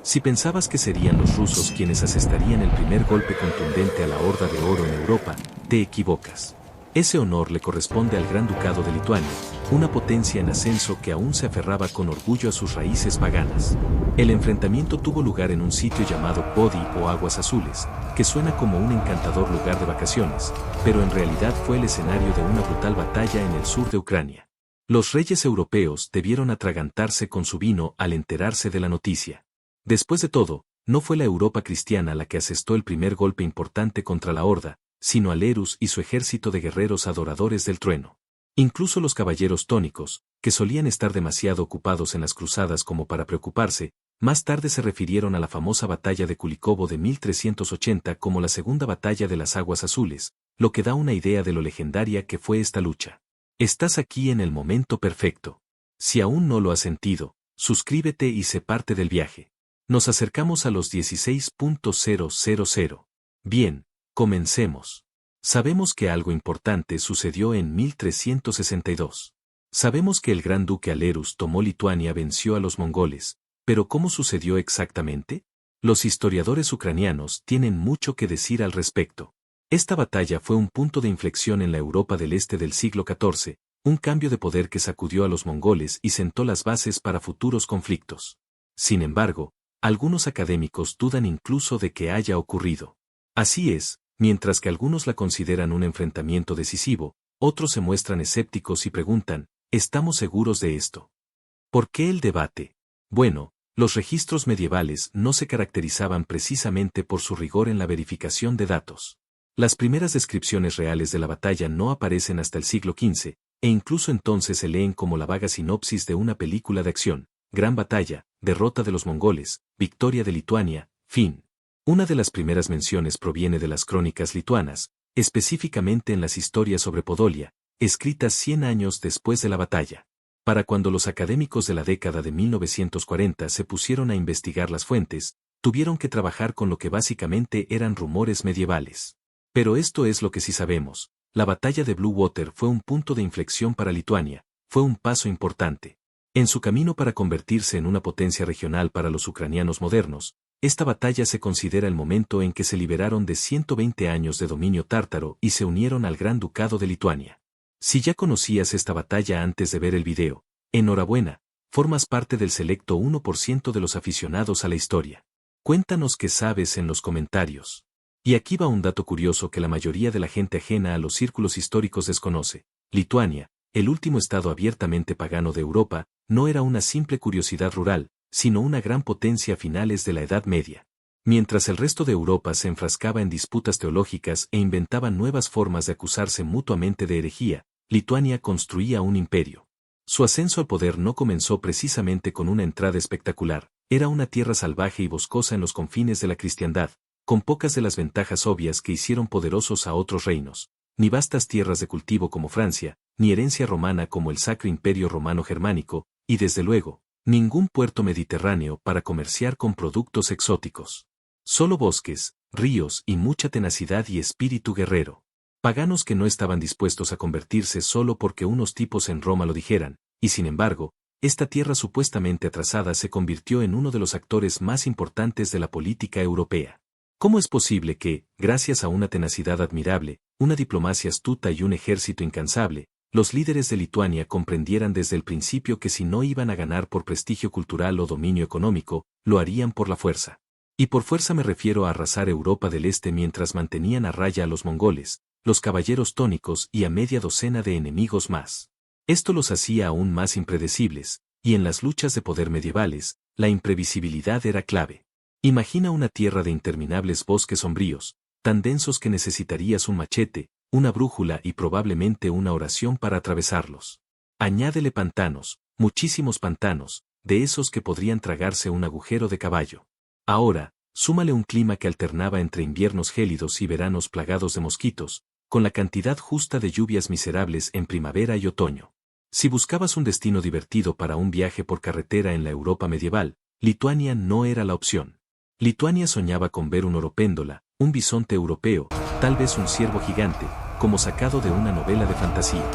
Si pensabas que serían los rusos quienes asestarían el primer golpe contundente a la Horda de Oro en Europa, te equivocas. Ese honor le corresponde al Gran Ducado de Lituania, una potencia en ascenso que aún se aferraba con orgullo a sus raíces paganas. El enfrentamiento tuvo lugar en un sitio llamado Podi o Aguas Azules, que suena como un encantador lugar de vacaciones, pero en realidad fue el escenario de una brutal batalla en el sur de Ucrania. Los reyes europeos debieron atragantarse con su vino al enterarse de la noticia. Después de todo, no fue la Europa cristiana la que asestó el primer golpe importante contra la Horda, sino Alerus y su ejército de guerreros adoradores del trueno. Incluso los caballeros tónicos, que solían estar demasiado ocupados en las cruzadas como para preocuparse, más tarde se refirieron a la famosa batalla de Kulikovo de 1380 como la segunda batalla de las Aguas Azules, lo que da una idea de lo legendaria que fue esta lucha. Estás aquí en el momento perfecto. Si aún no lo has sentido, suscríbete y sé parte del viaje. Nos acercamos a los 16.000. Bien, comencemos. Sabemos que algo importante sucedió en 1362. Sabemos que el gran duque Alerus tomó Lituania, venció a los mongoles, pero ¿cómo sucedió exactamente? Los historiadores ucranianos tienen mucho que decir al respecto. Esta batalla fue un punto de inflexión en la Europa del Este del siglo XIV, un cambio de poder que sacudió a los mongoles y sentó las bases para futuros conflictos. Sin embargo, algunos académicos dudan incluso de que haya ocurrido. Así es, mientras que algunos la consideran un enfrentamiento decisivo, otros se muestran escépticos y preguntan, ¿estamos seguros de esto? ¿Por qué el debate? Bueno, los registros medievales no se caracterizaban precisamente por su rigor en la verificación de datos. Las primeras descripciones reales de la batalla no aparecen hasta el siglo XV, e incluso entonces se leen como la vaga sinopsis de una película de acción: gran batalla, derrota de los mongoles, victoria de Lituania, fin. Una de las primeras menciones proviene de las crónicas lituanas, específicamente en las historias sobre Podolia, escritas 100 años después de la batalla. Para cuando los académicos de la década de 1940 se pusieron a investigar las fuentes, tuvieron que trabajar con lo que básicamente eran rumores medievales. Pero esto es lo que sí sabemos: la batalla de Blue Water fue un punto de inflexión para Lituania, fue un paso importante. En su camino para convertirse en una potencia regional para los ucranianos modernos, esta batalla se considera el momento en que se liberaron de 120 años de dominio tártaro y se unieron al Gran Ducado de Lituania. Si ya conocías esta batalla antes de ver el video, enhorabuena, formas parte del selecto 1% de los aficionados a la historia. Cuéntanos qué sabes en los comentarios. Y aquí va un dato curioso que la mayoría de la gente ajena a los círculos históricos desconoce: Lituania, el último estado abiertamente pagano de Europa, no era una simple curiosidad rural, sino una gran potencia a finales de la Edad Media. Mientras el resto de Europa se enfrascaba en disputas teológicas e inventaba nuevas formas de acusarse mutuamente de herejía, Lituania construía un imperio. Su ascenso al poder no comenzó precisamente con una entrada espectacular, era una tierra salvaje y boscosa en los confines de la cristiandad, con pocas de las ventajas obvias que hicieron poderosos a otros reinos, ni vastas tierras de cultivo como Francia, ni herencia romana como el Sacro Imperio Romano Germánico, y desde luego, ningún puerto mediterráneo para comerciar con productos exóticos. Solo bosques, ríos y mucha tenacidad y espíritu guerrero. Paganos que no estaban dispuestos a convertirse solo porque unos tipos en Roma lo dijeran, y sin embargo, esta tierra supuestamente atrasada se convirtió en uno de los actores más importantes de la política europea. ¿Cómo es posible que, gracias a una tenacidad admirable, una diplomacia astuta y un ejército incansable, los líderes de Lituania comprendieran desde el principio que si no iban a ganar por prestigio cultural o dominio económico, lo harían por la fuerza? Y por fuerza me refiero a arrasar Europa del Este mientras mantenían a raya a los mongoles, los caballeros tónicos y a media docena de enemigos más. Esto los hacía aún más impredecibles, y en las luchas de poder medievales, la imprevisibilidad era clave. Imagina una tierra de interminables bosques sombríos, tan densos que necesitarías un machete, una brújula y probablemente una oración para atravesarlos. Añádele pantanos, muchísimos pantanos, de esos que podrían tragarse un agujero de caballo. Ahora, súmale un clima que alternaba entre inviernos gélidos y veranos plagados de mosquitos, con la cantidad justa de lluvias miserables en primavera y otoño. Si buscabas un destino divertido para un viaje por carretera en la Europa medieval, Lituania no era la opción. Lituania soñaba con ver un oropéndola, un bisonte europeo, tal vez un ciervo gigante, como sacado de una novela de fantasía.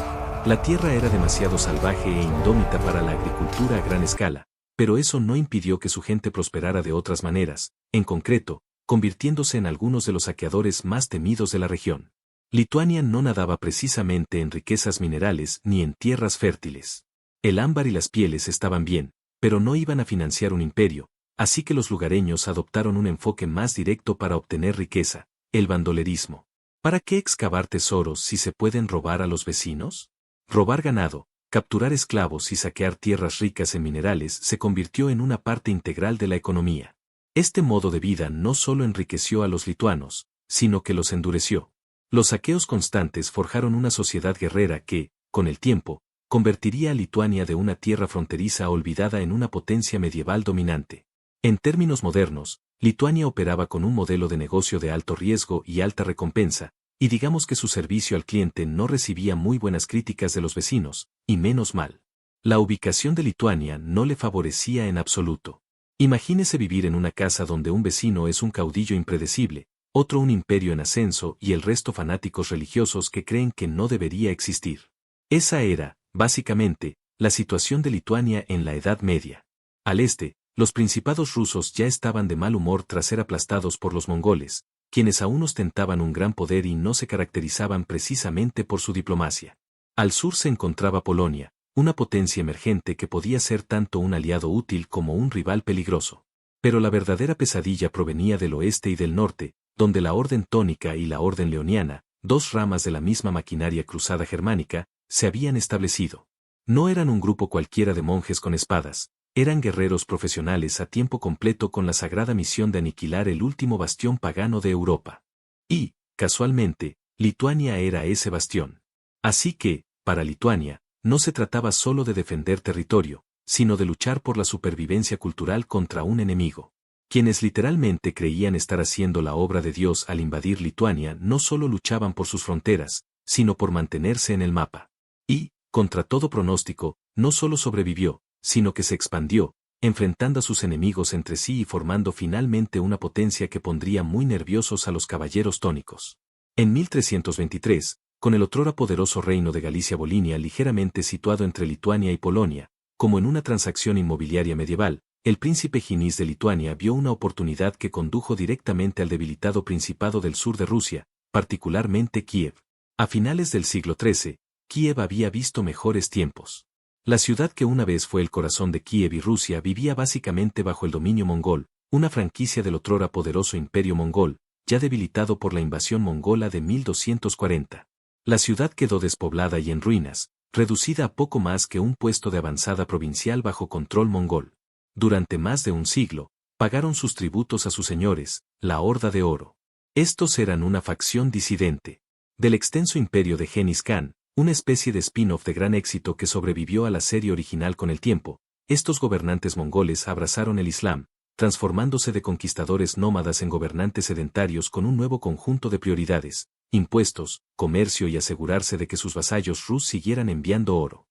La tierra era demasiado salvaje e indómita para la agricultura a gran escala, pero eso no impidió que su gente prosperara de otras maneras, en concreto, convirtiéndose en algunos de los saqueadores más temidos de la región. Lituania no nadaba precisamente en riquezas minerales ni en tierras fértiles. El ámbar y las pieles estaban bien, pero no iban a financiar un imperio, así que los lugareños adoptaron un enfoque más directo para obtener riqueza, el bandolerismo. ¿Para qué excavar tesoros si se pueden robar a los vecinos? Robar ganado, capturar esclavos y saquear tierras ricas en minerales se convirtió en una parte integral de la economía. Este modo de vida no solo enriqueció a los lituanos, sino que los endureció. Los saqueos constantes forjaron una sociedad guerrera que, con el tiempo, convertiría a Lituania de una tierra fronteriza olvidada en una potencia medieval dominante. En términos modernos, Lituania operaba con un modelo de negocio de alto riesgo y alta recompensa, y digamos que su servicio al cliente no recibía muy buenas críticas de los vecinos, y menos mal. La ubicación de Lituania no le favorecía en absoluto. Imagínese vivir en una casa donde un vecino es un caudillo impredecible, otro un imperio en ascenso y el resto fanáticos religiosos que creen que no debería existir. Esa era, básicamente, la situación de Lituania en la Edad Media. Al este, los principados rusos ya estaban de mal humor tras ser aplastados por los mongoles, quienes aún ostentaban un gran poder y no se caracterizaban precisamente por su diplomacia. Al sur se encontraba Polonia, una potencia emergente que podía ser tanto un aliado útil como un rival peligroso. Pero la verdadera pesadilla provenía del oeste y del norte, donde la Orden Tónica y la Orden Leoniana, dos ramas de la misma maquinaria cruzada germánica, se habían establecido. No eran un grupo cualquiera de monjes con espadas, eran guerreros profesionales a tiempo completo con la sagrada misión de aniquilar el último bastión pagano de Europa. Y, casualmente, Lituania era ese bastión. Así que, para Lituania, no se trataba solo de defender territorio, sino de luchar por la supervivencia cultural contra un enemigo. Quienes literalmente creían estar haciendo la obra de Dios al invadir Lituania no solo luchaban por sus fronteras, sino por mantenerse en el mapa. Y, contra todo pronóstico, no solo sobrevivió, sino que se expandió, enfrentando a sus enemigos entre sí y formando finalmente una potencia que pondría muy nerviosos a los caballeros tónicos. En 1323, con el otrora poderoso reino de Galicia-Volinia ligeramente situado entre Lituania y Polonia, como en una transacción inmobiliaria medieval, el príncipe Ginís de Lituania vio una oportunidad que condujo directamente al debilitado Principado del sur de Rusia, particularmente Kiev. A finales del siglo XIII, Kiev había visto mejores tiempos. La ciudad que una vez fue el corazón de Kiev y Rusia vivía básicamente bajo el dominio mongol, una franquicia del otrora poderoso imperio mongol, ya debilitado por la invasión mongola de 1240. La ciudad quedó despoblada y en ruinas, reducida a poco más que un puesto de avanzada provincial bajo control mongol. Durante más de un siglo, pagaron sus tributos a sus señores, la Horda de Oro. Estos eran una facción disidente del extenso imperio de Genghis Khan, una especie de spin-off de gran éxito que sobrevivió a la serie original con el tiempo. Estos gobernantes mongoles abrazaron el Islam, transformándose de conquistadores nómadas en gobernantes sedentarios con un nuevo conjunto de prioridades, impuestos, comercio y asegurarse de que sus vasallos rus siguieran enviando oro.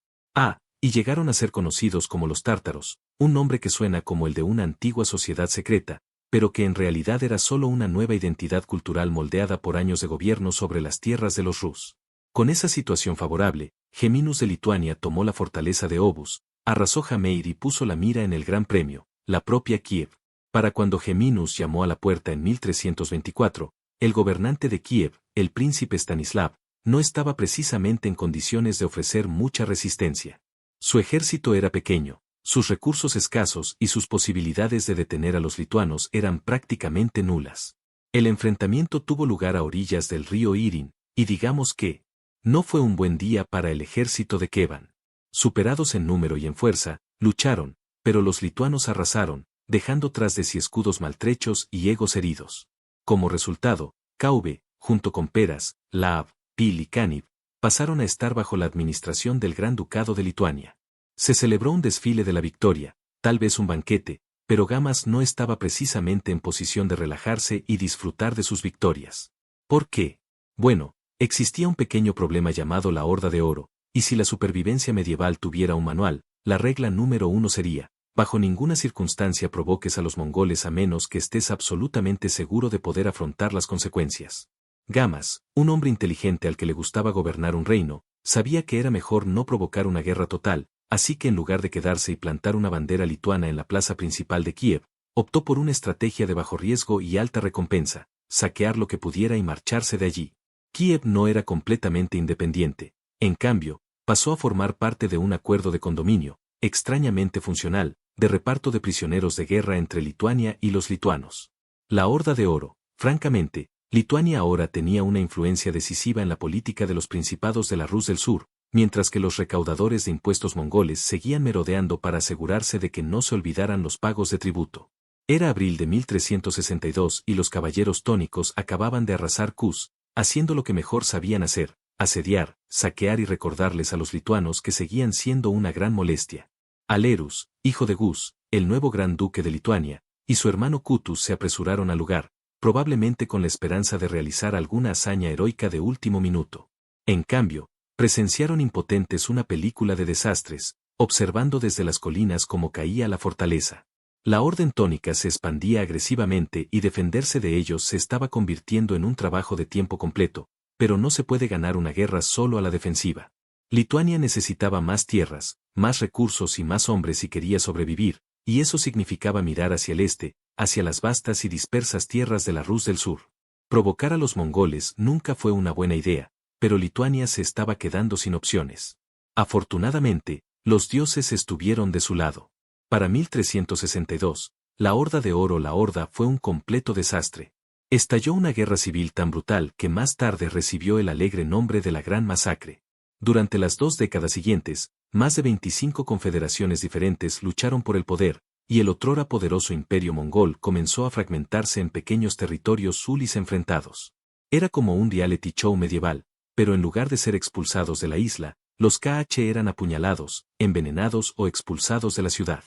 Y llegaron a ser conocidos como los tártaros, un nombre que suena como el de una antigua sociedad secreta, pero que en realidad era solo una nueva identidad cultural moldeada por años de gobierno sobre las tierras de los rus. Con esa situación favorable, Geminus de Lituania tomó la fortaleza de Obus, arrasó Jameir y puso la mira en el Gran Premio, la propia Kiev. Para cuando Geminus llamó a la puerta en 1324, el gobernante de Kiev, el príncipe Stanislav, no estaba precisamente en condiciones de ofrecer mucha resistencia. Su ejército era pequeño, sus recursos escasos y sus posibilidades de detener a los lituanos eran prácticamente nulas. El enfrentamiento tuvo lugar a orillas del río Irin, y digamos que no fue un buen día para el ejército de Kevan. Superados en número y en fuerza, lucharon, pero los lituanos arrasaron, dejando tras de sí escudos maltrechos y egos heridos. Como resultado, Kauve, junto con Peras, Laav, Pil y Kaniv, pasaron a estar bajo la administración del Gran Ducado de Lituania. Se celebró un desfile de la victoria, tal vez un banquete, pero Gamas no estaba precisamente en posición de relajarse y disfrutar de sus victorias. ¿Por qué? Bueno, existía un pequeño problema llamado la Horda de Oro, y si la supervivencia medieval tuviera un manual, la regla número 1 sería: bajo ninguna circunstancia provoques a los mongoles a menos que estés absolutamente seguro de poder afrontar las consecuencias. Gamas, un hombre inteligente al que le gustaba gobernar un reino, sabía que era mejor no provocar una guerra total, así que en lugar de quedarse y plantar una bandera lituana en la plaza principal de Kiev, optó por una estrategia de bajo riesgo y alta recompensa, saquear lo que pudiera y marcharse de allí. Kiev no era completamente independiente, en cambio, pasó a formar parte de un acuerdo de condominio, extrañamente funcional, de reparto de prisioneros de guerra entre Lituania y los lituanos. La Horda de Oro, francamente, Lituania ahora tenía una influencia decisiva en la política de los principados de la Rus del Sur, mientras que los recaudadores de impuestos mongoles seguían merodeando para asegurarse de que no se olvidaran los pagos de tributo. Era abril de 1362 y los caballeros tónicos acababan de arrasar Kuz, haciendo lo que mejor sabían hacer, asediar, saquear y recordarles a los lituanos que seguían siendo una gran molestia. Alerus, hijo de Gus, el nuevo gran duque de Lituania, y su hermano Kutus se apresuraron al lugar, probablemente con la esperanza de realizar alguna hazaña heroica de último minuto. En cambio, presenciaron impotentes una película de desastres, observando desde las colinas cómo caía la fortaleza. La orden tónica se expandía agresivamente y defenderse de ellos se estaba convirtiendo en un trabajo de tiempo completo, pero no se puede ganar una guerra solo a la defensiva. Lituania necesitaba más tierras, más recursos y más hombres si quería sobrevivir, y eso significaba mirar hacia el este, hacia las vastas y dispersas tierras de la Rus del Sur. Provocar a los mongoles nunca fue una buena idea, pero Lituania se estaba quedando sin opciones. Afortunadamente, los dioses estuvieron de su lado. Para 1362, la Horda de Oro la Horda fue un completo desastre. Estalló una guerra civil tan brutal que más tarde recibió el alegre nombre de la Gran Masacre. Durante las 2 décadas siguientes, más de 25 confederaciones diferentes lucharon por el poder, y el otrora poderoso imperio mongol comenzó a fragmentarse en pequeños territorios zulis enfrentados. Era como un reality show medieval, pero en lugar de ser expulsados de la isla, los KH eran apuñalados, envenenados o expulsados de la ciudad.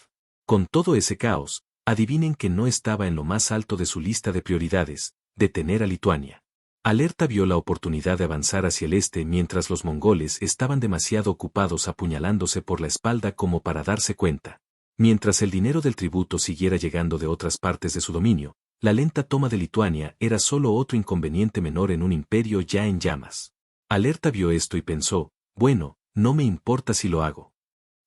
Con todo ese caos, adivinen que no estaba en lo más alto de su lista de prioridades, detener a Lituania. Alerta vio la oportunidad de avanzar hacia el este mientras los mongoles estaban demasiado ocupados apuñalándose por la espalda como para darse cuenta. Mientras el dinero del tributo siguiera llegando de otras partes de su dominio, la lenta toma de Lituania era solo otro inconveniente menor en un imperio ya en llamas. Alerta vio esto y pensó, bueno, no me importa si lo hago.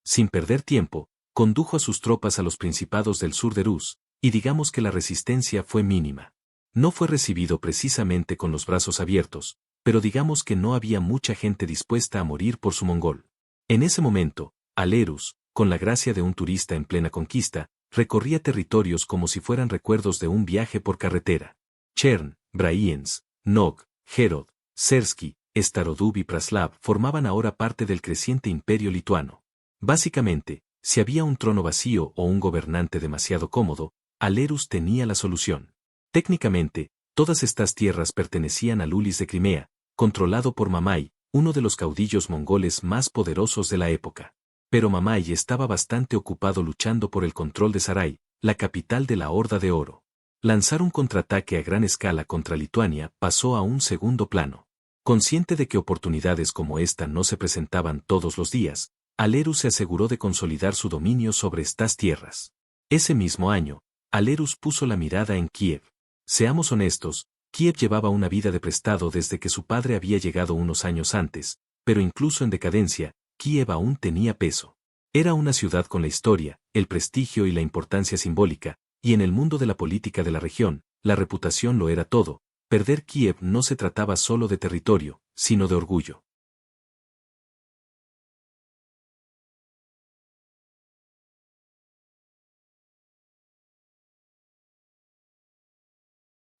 Sin perder tiempo, condujo a sus tropas a los principados del sur de Rus, y digamos que la resistencia fue mínima. No fue recibido precisamente con los brazos abiertos, pero digamos que no había mucha gente dispuesta a morir por su mongol. En ese momento, Alerus, con la gracia de un turista en plena conquista, recorría territorios como si fueran recuerdos de un viaje por carretera. Chern, Braiens, Nog, Herod, Sersky, Starodub y Praslav formaban ahora parte del creciente imperio lituano. Básicamente, si había un trono vacío o un gobernante demasiado cómodo, Alerus tenía la solución. Técnicamente, todas estas tierras pertenecían al Ulis de Crimea, controlado por Mamai, uno de los caudillos mongoles más poderosos de la época. Pero Mamai estaba bastante ocupado luchando por el control de Sarai, la capital de la Horda de Oro. Lanzar un contraataque a gran escala contra Lituania pasó a un segundo plano. Consciente de que oportunidades como esta no se presentaban todos los días, Alerus se aseguró de consolidar su dominio sobre estas tierras. Ese mismo año, Alerus puso la mirada en Kiev. Seamos honestos, Kiev llevaba una vida de prestado desde que su padre había llegado unos años antes, pero incluso en decadencia, Kiev aún tenía peso. Era una ciudad con la historia, el prestigio y la importancia simbólica, y en el mundo de la política de la región, la reputación lo era todo. Perder Kiev no se trataba solo de territorio, sino de orgullo.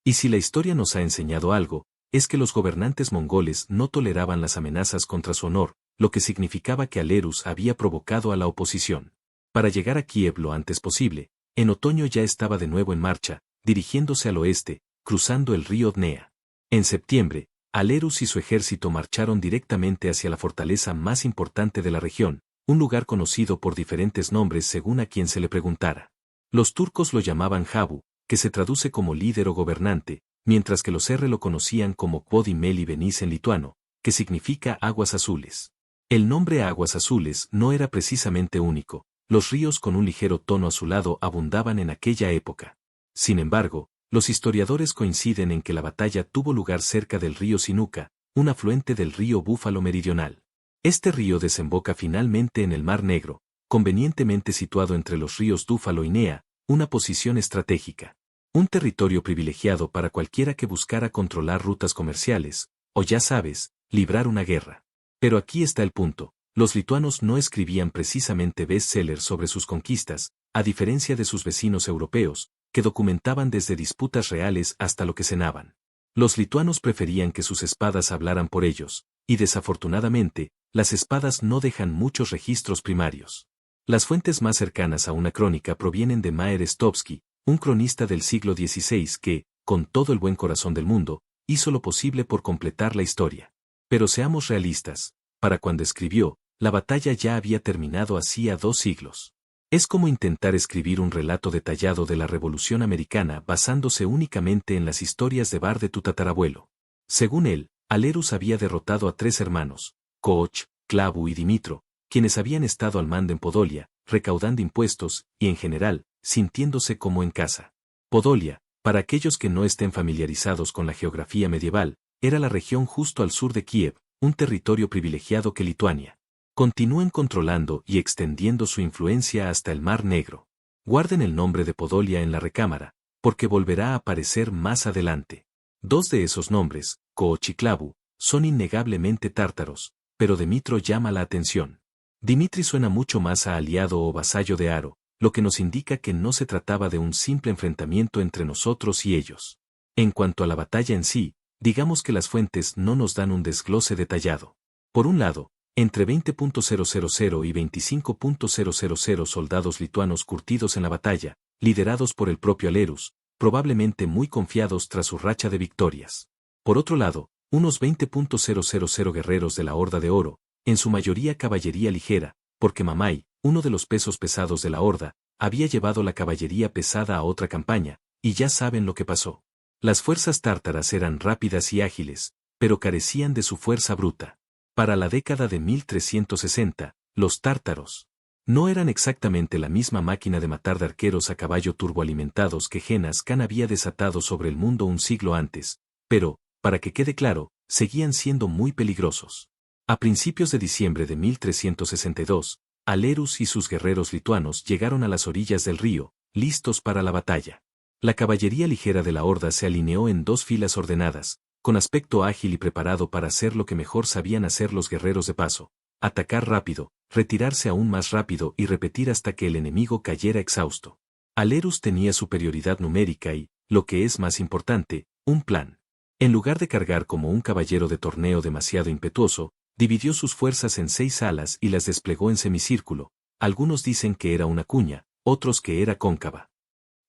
Y si la historia nos ha enseñado algo, es que los gobernantes mongoles no toleraban las amenazas contra su honor, lo que significaba que Alerus había provocado a la oposición. Para llegar a Kiev lo antes posible, en otoño ya estaba de nuevo en marcha, dirigiéndose al oeste, cruzando el río Dnea. En septiembre, Alerus y su ejército marcharon directamente hacia la fortaleza más importante de la región, un lugar conocido por diferentes nombres según a quien se le preguntara. Los turcos lo llamaban Jabu, que se traduce como líder o gobernante, mientras que los R lo conocían como Kvodi Meli Venis en lituano, que significa aguas azules. El nombre aguas azules no era precisamente único, los ríos con un ligero tono azulado abundaban en aquella época. Sin embargo, los historiadores coinciden en que la batalla tuvo lugar cerca del río Sinuca, un afluente del río Búfalo meridional. Este río desemboca finalmente en el Mar Negro, convenientemente situado entre los ríos Dúfalo y Nea, una posición estratégica. Un territorio privilegiado para cualquiera que buscara controlar rutas comerciales, o ya sabes, librar una guerra. Pero aquí está el punto. Los lituanos no escribían precisamente bestsellers sobre sus conquistas, a diferencia de sus vecinos europeos, que documentaban desde disputas reales hasta lo que cenaban. Los lituanos preferían que sus espadas hablaran por ellos, y desafortunadamente, las espadas no dejan muchos registros primarios. Las fuentes más cercanas a una crónica provienen de Maer Stovsky, un cronista del siglo XVI que, con todo el buen corazón del mundo, hizo lo posible por completar la historia. Pero seamos realistas, para cuando escribió, la batalla ya había terminado hacía 2 siglos. Es como intentar escribir un relato detallado de la Revolución Americana basándose únicamente en las historias de Bar de tu tatarabuelo. Según él, Alerus había derrotado a 3 hermanos, Koch, Clavu y Dimitro, quienes habían estado al mando en Podolia, recaudando impuestos, y en general, sintiéndose como en casa. Podolia, para aquellos que no estén familiarizados con la geografía medieval, era la región justo al sur de Kiev, un territorio privilegiado que Lituania. Continúen controlando y extendiendo su influencia hasta el Mar Negro. Guarden el nombre de Podolia en la recámara, porque volverá a aparecer más adelante. 2 de esos nombres, Koch y Clavu, son innegablemente tártaros, pero Dimitro llama la atención. Dimitri suena mucho más a aliado o vasallo de Aro, lo que nos indica que no se trataba de un simple enfrentamiento entre nosotros y ellos. En cuanto a la batalla en sí, digamos que las fuentes no nos dan un desglose detallado. Por un lado, entre 20.000 y 25.000 soldados lituanos curtidos en la batalla, liderados por el propio Alerus, probablemente muy confiados tras su racha de victorias. Por otro lado, unos 20.000 guerreros de la Horda de Oro, en su mayoría caballería ligera, porque Mamai, uno de los pesos pesados de la Horda, había llevado la caballería pesada a otra campaña, y ya saben lo que pasó. Las fuerzas tártaras eran rápidas y ágiles, pero carecían de su fuerza bruta. Para la década de 1360, los tártaros no eran exactamente la misma máquina de matar de arqueros a caballo turboalimentados que Genghis Khan había desatado sobre el mundo un siglo antes, pero, para que quede claro, seguían siendo muy peligrosos. A principios de diciembre de 1362, Alerus y sus guerreros lituanos llegaron a las orillas del río, listos para la batalla. La caballería ligera de la Horda se alineó en 2 filas ordenadas, con aspecto ágil y preparado para hacer lo que mejor sabían hacer los guerreros de paso: atacar rápido, retirarse aún más rápido y repetir hasta que el enemigo cayera exhausto. Alerus tenía superioridad numérica y, lo que es más importante, un plan. En lugar de cargar como un caballero de torneo demasiado impetuoso, dividió sus fuerzas en 6 alas y las desplegó en semicírculo. Algunos dicen que era una cuña, otros que era cóncava.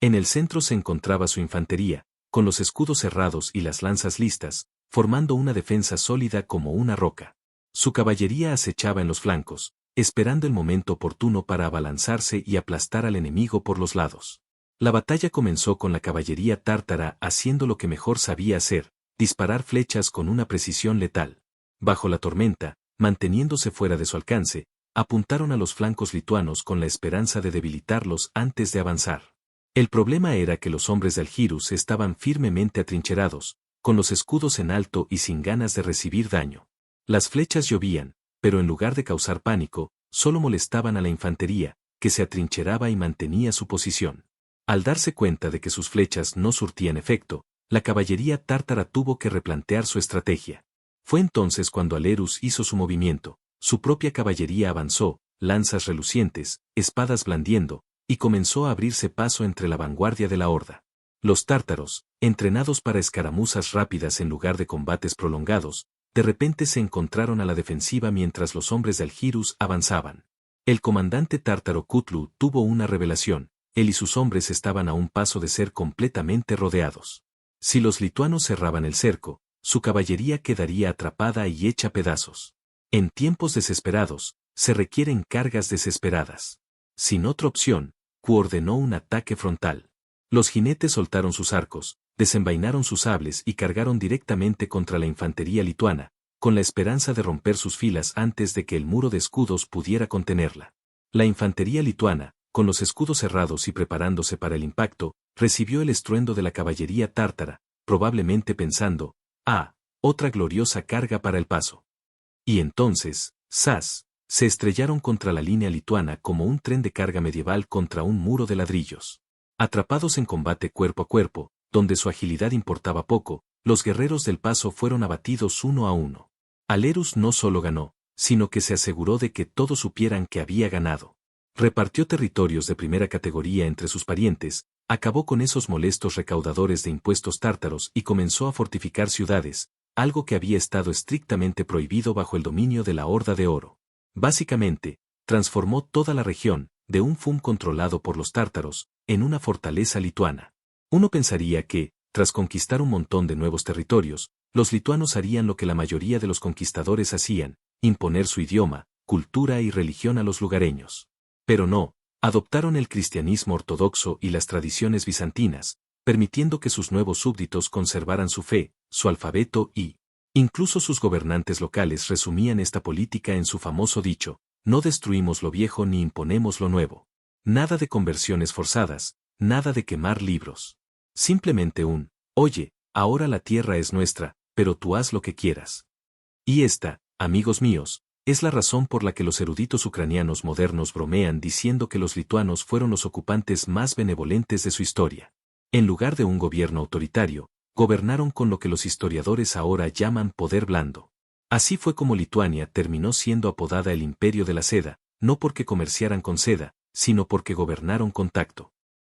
En el centro se encontraba su infantería, con los escudos cerrados y las lanzas listas, formando una defensa sólida como una roca. Su caballería acechaba en los flancos, esperando el momento oportuno para abalanzarse y aplastar al enemigo por los lados. La batalla comenzó con la caballería tártara haciendo lo que mejor sabía hacer: disparar flechas con una precisión letal. Bajo la tormenta, manteniéndose fuera de su alcance, apuntaron a los flancos lituanos con la esperanza de debilitarlos antes de avanzar. El problema era que los hombres de Algirus estaban firmemente atrincherados, con los escudos en alto y sin ganas de recibir daño. Las flechas llovían, pero en lugar de causar pánico, solo molestaban a la infantería, que se atrincheraba y mantenía su posición. Al darse cuenta de que sus flechas no surtían efecto, la caballería tártara tuvo que replantear su estrategia. Fue entonces cuando Alerus hizo su movimiento: su propia caballería avanzó, lanzas relucientes, espadas blandiendo, y comenzó a abrirse paso entre la vanguardia de la Horda. Los tártaros, entrenados para escaramuzas rápidas en lugar de combates prolongados, de repente se encontraron a la defensiva mientras los hombres de Algirus avanzaban. El comandante tártaro Kutlu tuvo una revelación: él y sus hombres estaban a un paso de ser completamente rodeados. Si los lituanos cerraban el cerco, su caballería quedaría atrapada y hecha pedazos. En tiempos desesperados, se requieren cargas desesperadas. Sin otra opción, Ku ordenó un ataque frontal. Los jinetes soltaron sus arcos, desenvainaron sus sables y cargaron directamente contra la infantería lituana, con la esperanza de romper sus filas antes de que el muro de escudos pudiera contenerla. La infantería lituana, con los escudos cerrados y preparándose para el impacto, recibió el estruendo de la caballería tártara, probablemente pensando: otra gloriosa carga para el paso. Y entonces, ¡Zas! Se estrellaron contra la línea lituana como un tren de carga medieval contra un muro de ladrillos. Atrapados en combate cuerpo a cuerpo, donde su agilidad importaba poco, los guerreros del paso fueron abatidos uno a uno. Alerus no solo ganó, sino que se aseguró de que todos supieran que había ganado. Repartió territorios de primera categoría entre sus parientes, acabó con esos molestos recaudadores de impuestos tártaros y comenzó a fortificar ciudades, algo que había estado estrictamente prohibido bajo el dominio de la Horda de Oro. Básicamente, transformó toda la región, de un fum controlado por los tártaros, en una fortaleza lituana. Uno pensaría que, tras conquistar un montón de nuevos territorios, los lituanos harían lo que la mayoría de los conquistadores hacían, imponer su idioma, cultura y religión a los lugareños. Pero no, adoptaron el cristianismo ortodoxo y las tradiciones bizantinas, permitiendo que sus nuevos súbditos conservaran su fe, su alfabeto y, incluso sus gobernantes locales resumían esta política en su famoso dicho: no destruimos lo viejo ni imponemos lo nuevo. Nada de conversiones forzadas, nada de quemar libros. Simplemente oye, ahora la tierra es nuestra, pero tú haz lo que quieras. Y esta, amigos míos, es la razón por la que los eruditos ucranianos modernos bromean diciendo que los lituanos fueron los ocupantes más benevolentes de su historia. En lugar de un gobierno autoritario, gobernaron con lo que los historiadores ahora llaman poder blando. Así fue como Lituania terminó siendo apodada el Imperio de la Seda, no porque comerciaran con seda, sino porque gobernaron con tacto.